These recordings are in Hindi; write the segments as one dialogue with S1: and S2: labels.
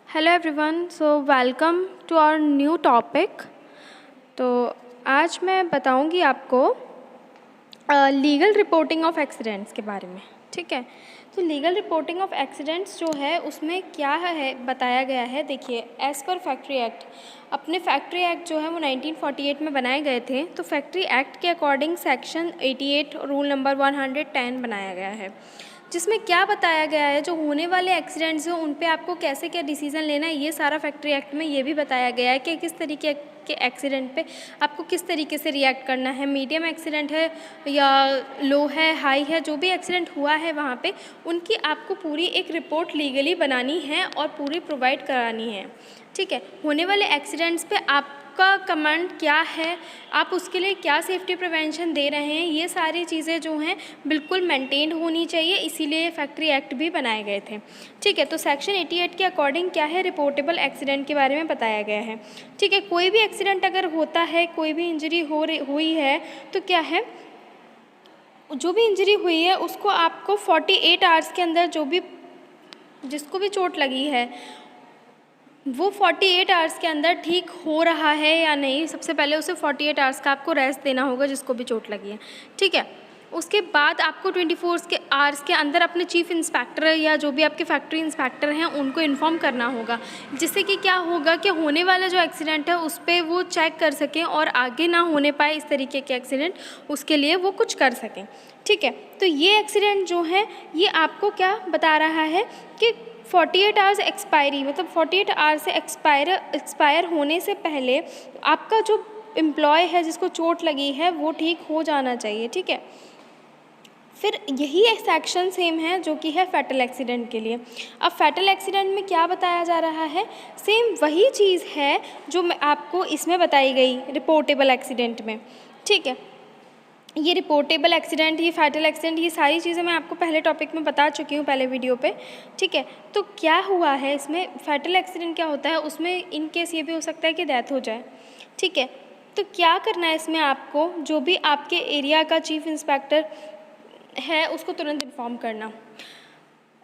S1: Hello everyone, so welcome to our new topic. तो आज मैं बताऊंगी आपको लीगल रिपोर्टिंग ऑफ एक्सीडेंट्स के बारे में। ठीक है, तो लीगल रिपोर्टिंग ऑफ एक्सीडेंट्स जो है उसमें क्या है बताया गया है। देखिए, एज़ पर फैक्ट्री एक्ट, अपने फैक्ट्री एक्ट जो है वो 1948 में बनाए गए थे। तो फैक्ट्री एक्ट के अकॉर्डिंग सेक्शन 88 रूल नंबर 110 बनाया गया है, जिसमें क्या बताया गया है जो होने वाले एक्सीडेंट्स हैं उन पे आपको कैसे क्या डिसीज़न लेना है। ये सारा फैक्ट्री एक्ट में ये भी बताया गया है कि किस तरीके के एक्सीडेंट पे आपको किस तरीके से रिएक्ट करना है। मीडियम एक्सीडेंट है या लो है, हाई है, जो भी एक्सीडेंट हुआ है वहाँ पे उनकी आपको पूरी एक रिपोर्ट लीगली बनानी है और पूरी प्रोवाइड करानी है। ठीक है, होने वाले एक्सीडेंट्स पे आपका कमांड क्या है, आप उसके लिए क्या सेफ्टी प्रिवेंशन दे रहे हैं, ये सारी चीज़ें जो हैं बिल्कुल मेंटेन होनी चाहिए, इसीलिए फैक्ट्री एक्ट भी बनाए गए थे। ठीक है, तो सेक्शन 88 के अकॉर्डिंग क्या है, रिपोर्टेबल एक्सीडेंट के बारे में बताया गया है। ठीक है, कोई भी एक्सीडेंट अगर होता है, कोई भी इंजरी हुई है तो क्या है, जो भी इंजरी हुई है उसको आपको 48 आवर्स के अंदर जिसको भी चोट लगी है वो 48 आवर्स के अंदर ठीक हो रहा है या नहीं, सबसे पहले उसे 48 आवर्स का आपको रेस्ट देना होगा जिसको भी चोट लगी है। ठीक है, उसके बाद आपको 24 के आवर्स के अंदर अपने चीफ इंस्पेक्टर या जो भी आपके फैक्ट्री इंस्पेक्टर हैं उनको इन्फॉर्म करना होगा, जिससे कि क्या होगा कि होने वाला जो एक्सीडेंट है उस पर वो चेक कर सकें और आगे ना होने पाए इस तरीके के एक्सीडेंट, उसके लिए वो कुछ कर सकें। ठीक है, तो ये एक्सीडेंट जो है ये आपको क्या बता रहा है कि 48 आवर्स एक्सपायरी, मतलब 48 आवर्स से एक्सपायर होने से पहले आपका जो एम्प्लॉय है जिसको चोट लगी है वो ठीक हो जाना चाहिए। ठीक है, फिर यही एक सेक्शन सेम है जो कि है फैटल एक्सीडेंट के लिए। अब फैटल एक्सीडेंट में क्या बताया जा रहा है, सेम वही चीज़ है जो मैं आपको इसमें बताई गई रिपोर्टेबल एक्सीडेंट में। ठीक है, ये रिपोर्टेबल एक्सीडेंट, ये फैटल एक्सीडेंट, ये सारी चीज़ें मैं आपको पहले टॉपिक में बता चुकी हूँ, पहले वीडियो पे। ठीक है, तो क्या हुआ है इसमें, फैटल एक्सीडेंट क्या होता है, उसमें इन केस ये भी हो सकता है कि डेथ हो जाए। ठीक है, तो क्या करना है इसमें, आपको जो भी आपके एरिया का चीफ इंस्पेक्टर है उसको तुरंत इन्फॉर्म करना।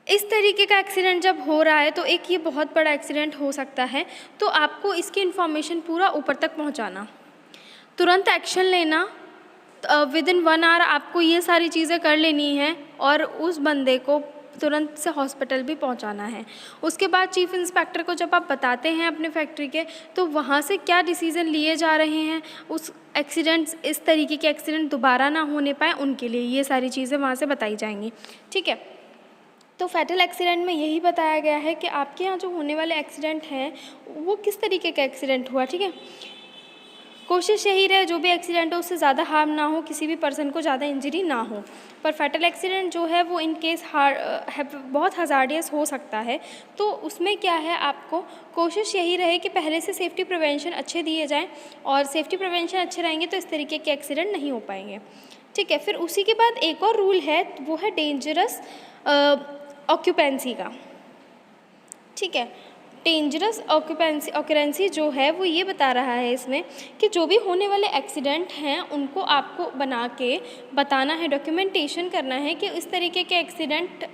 S1: इस तरीके का एक्सीडेंट जब हो रहा है तो एक ये बहुत बड़ा एक्सीडेंट हो सकता है, तो आपको इसकी इन्फॉर्मेशन पूरा ऊपर तक पहुँचाना, तुरंत एक्शन लेना। विदिन 1 आवर आपको ये सारी चीज़ें कर लेनी है और उस बंदे को तुरंत से हॉस्पिटल भी पहुंचाना है। उसके बाद चीफ इंस्पेक्टर को जब आप बताते हैं अपने फैक्ट्री के, तो वहाँ से क्या डिसीज़न लिए जा रहे हैं उस एक्सीडेंट्स, इस तरीके के एक्सीडेंट दोबारा ना होने पाए उनके लिए, ये सारी चीज़ें वहाँ से बताई जाएंगी। ठीक है, तो फैटल एक्सीडेंट में यही बताया गया है कि आपके यहाँ जो होने वाले एक्सीडेंट हैं वो किस तरीके का एक्सीडेंट हुआ। ठीक है, कोशिश यही रहे जो भी एक्सीडेंट हो उससे ज़्यादा हार्म ना हो, किसी भी पर्सन को ज़्यादा इंजरी ना हो। पर फैटल एक्सीडेंट जो है वो इन केस बहुत हज़ार्डियस हो सकता है, तो उसमें क्या है, आपको कोशिश यही रहे कि पहले से सेफ्टी प्रिवेंशन अच्छे दिए जाएं, और सेफ्टी प्रिवेंशन अच्छे रहेंगे तो इस तरीके के एक्सीडेंट नहीं हो पाएंगे। ठीक है, फिर उसी के बाद एक और रूल है, वो है डेंजरस ऑक्यूपेंसी का। ठीक है, डेंजरस ऑक्यूपेंसी जो है वो ये बता रहा है इसमें कि जो भी होने वाले एक्सीडेंट हैं उनको आपको बना के बताना है, डॉक्यूमेंटेशन करना है कि इस तरीके के एक्सीडेंट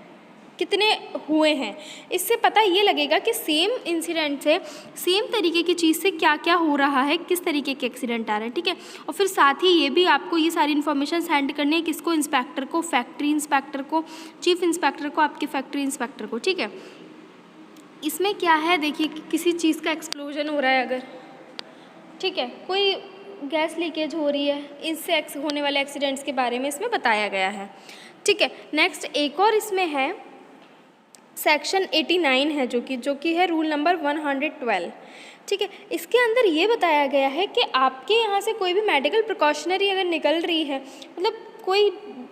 S1: कितने हुए हैं। इससे पता ये लगेगा कि सेम इंसिडेंट से, सेम तरीके की चीज़ से क्या क्या हो रहा है, किस तरीके के एक्सीडेंट आ रहे हैं। ठीक है, और फिर साथ ही ये भी आपको ये सारी इन्फॉर्मेशन सेंड करनी है, किसको, इंस्पेक्टर को, फैक्ट्री इंस्पेक्टर को, चीफ इंस्पेक्टर को, आपके फैक्ट्री इंस्पेक्टर को। ठीक है, इसमें क्या है, देखिए किसी चीज़ का एक्सप्लोजन हो रहा है अगर, ठीक है, कोई गैस लीकेज हो रही है, इससे होने वाले एक्सीडेंट्स के बारे में इसमें बताया गया है। ठीक है, नेक्स्ट एक और इसमें है सेक्शन 89 है जो कि है रूल नंबर 112। ठीक है, इसके अंदर ये बताया गया है कि आपके यहाँ से कोई भी मेडिकल प्रिकॉशनरी अगर निकल रही है, मतलब कोई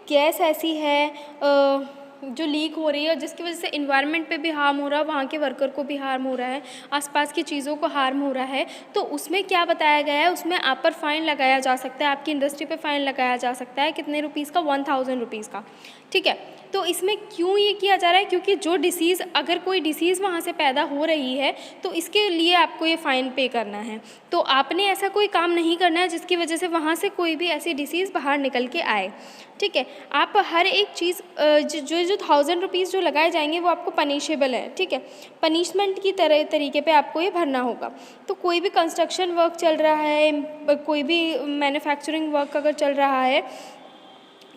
S1: गैस ऐसी है जो लीक हो रही है और जिसकी वजह से इन्वायरमेंट पे भी हार्म हो रहा है, वहाँ के वर्कर को भी हार्म हो रहा है, आसपास की चीज़ों को हार्म हो रहा है, तो उसमें क्या बताया गया है, उसमें आप पर फ़ाइन लगाया जा सकता है, आपकी इंडस्ट्री पे फ़ाइन लगाया जा सकता है, कितने रुपीज़ का, 1000 रुपीज़ का। ठीक है, तो इसमें क्यों ये किया जा रहा है, क्योंकि जो डिसीज़, अगर कोई डिसीज़ वहाँ से पैदा हो रही है तो इसके लिए आपको ये फ़ाइन पे करना है। तो आपने ऐसा कोई काम नहीं करना है जिसकी वजह से वहाँ से कोई भी ऐसी डिसीज़ बाहर निकल के आए, ठीक है। आप हर एक चीज़ जो 1000 रुपीज़ जो लगाए जाएंगे वो आपको पनिशेबल है, ठीक है। पनिशमेंट की तरीके पे आपको ये भरना होगा। तो कोई भी कंस्ट्रक्शन वर्क चल रहा है, कोई भी मैन्युफैक्चरिंग वर्क अगर चल रहा है,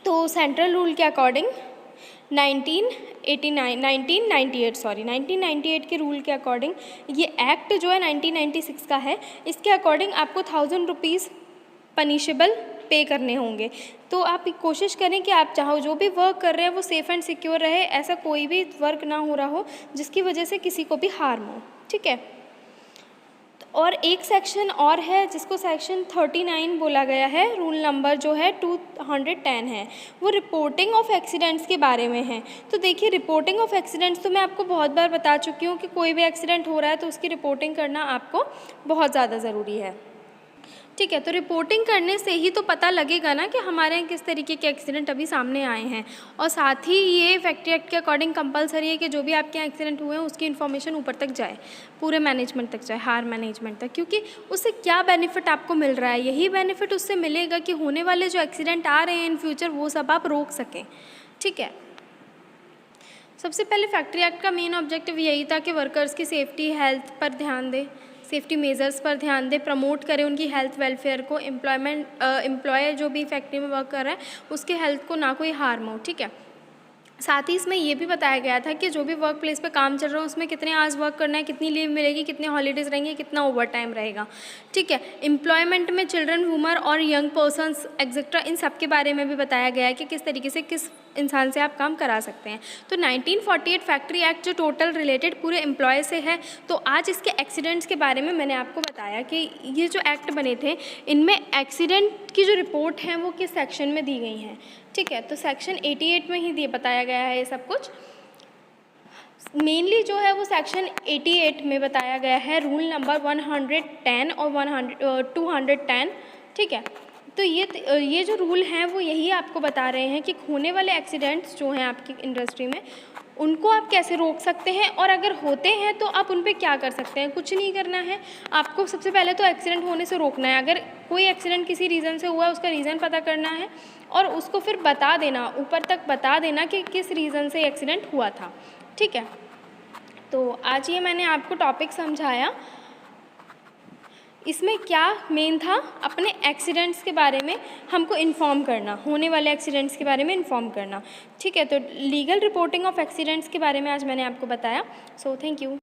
S1: तो सेंट्रल रूल के अकॉर्डिंग 1998 के रूल के अकॉर्डिंग ये एक्ट जो है 1996 का है, इसके अकॉर्डिंग आपको 1000 रुपीज़ पनिशेबल पे करने होंगे। तो आप कोशिश करें कि आप चाहो जो भी वर्क कर रहे हैं वो सेफ़ एंड सिक्योर रहे, ऐसा कोई भी वर्क ना हो रहा हो जिसकी वजह से किसी को भी हार्म हो, ठीक है। और एक सेक्शन और है जिसको सेक्शन 39 बोला गया है, रूल नंबर जो है 210 है, वो रिपोर्टिंग ऑफ एक्सीडेंट्स के बारे में है। तो देखिए, रिपोर्टिंग ऑफ एक्सीडेंट्स तो मैं आपको बहुत बार बता चुकी हूँ कि कोई भी एक्सीडेंट हो रहा है तो उसकी रिपोर्टिंग करना आपको बहुत ज़्यादा ज़रूरी है, ठीक है। तो रिपोर्टिंग करने से ही तो पता लगेगा ना कि हमारे यहाँ किस तरीके के एक्सीडेंट अभी सामने आए हैं। और साथ ही ये फैक्ट्री एक्ट के अकॉर्डिंग कंपलसरी है कि जो भी आपके यहाँ एक्सीडेंट हुए हैं उसकी इन्फॉर्मेशन ऊपर तक जाए, पूरे मैनेजमेंट तक जाए, हायर मैनेजमेंट तक। क्योंकि उससे क्या बेनिफिट आपको मिल रहा है, यही बेनिफिट उससे मिलेगा कि होने वाले जो एक्सीडेंट आ रहे हैं इन फ्यूचर वो सब आप रोक सकें, ठीक है। सबसे पहले फैक्ट्री एक्ट का मेन ऑब्जेक्टिव यही था कि वर्कर्स की सेफ्टी, हेल्थ पर ध्यान दें, सेफ्टी मेजर्स पर ध्यान दें, प्रमोट करें उनकी हेल्थ वेलफेयर को, एम्प्लॉयर जो भी फैक्ट्री में वर्क कर रहा है उसके हेल्थ को ना कोई हार्म हो, ठीक है। साथ ही इसमें ये भी बताया गया था कि जो भी वर्क प्लेस पे काम चल रहा है उसमें कितने आवर्स वर्क करना है, कितनी लीव मिलेगी, कितने हॉलीडेज़ रहेंगे, कितना ओवर टाइम रहेगा, ठीक है। एम्प्लॉयमेंट में चिल्ड्रन, वुमन और यंग पर्सनस एक्सेट्रा, इन सब के बारे में भी बताया गया है कि किस तरीके से किस इंसान से आप काम करा सकते हैं। तो 1948 फैक्ट्री एक्ट जो टोटल रिलेटेड पूरे एम्प्लॉय से है, तो आज इसके एक्सीडेंट्स के बारे में मैंने आपको बताया कि ये जो एक्ट बने थे इनमें एक्सीडेंट की जो रिपोर्ट है वो किस सेक्शन में दी गई हैं, ठीक है। तो सेक्शन 88 में ही बताया गया है ये सब कुछ। मेनली जो है वो सेक्शन 88 में बताया गया है रूल नंबर 110 और 210, ठीक है। तो ये जो रूल हैं वो यही आपको बता रहे हैं कि होने वाले एक्सीडेंट्स जो हैं आपकी इंडस्ट्री में उनको आप कैसे रोक सकते हैं, और अगर होते हैं तो आप उन पे क्या कर सकते हैं। कुछ नहीं करना है आपको, सबसे पहले तो एक्सीडेंट होने से रोकना है। अगर कोई एक्सीडेंट किसी रीज़न से हुआ है उसका रीज़न पता करना है और उसको फिर बता देना, ऊपर तक बता देना कि किस रीज़न से एक्सीडेंट हुआ था, ठीक है। तो आज ये मैंने आपको टॉपिक समझाया, इसमें क्या मेन था, अपने एक्सीडेंट्स के बारे में हमको इन्फॉर्म करना, होने वाले एक्सीडेंट्स के बारे में इन्फॉर्म करना, ठीक है। तो लीगल रिपोर्टिंग ऑफ एक्सीडेंट्स के बारे में आज मैंने आपको बताया। So thank you.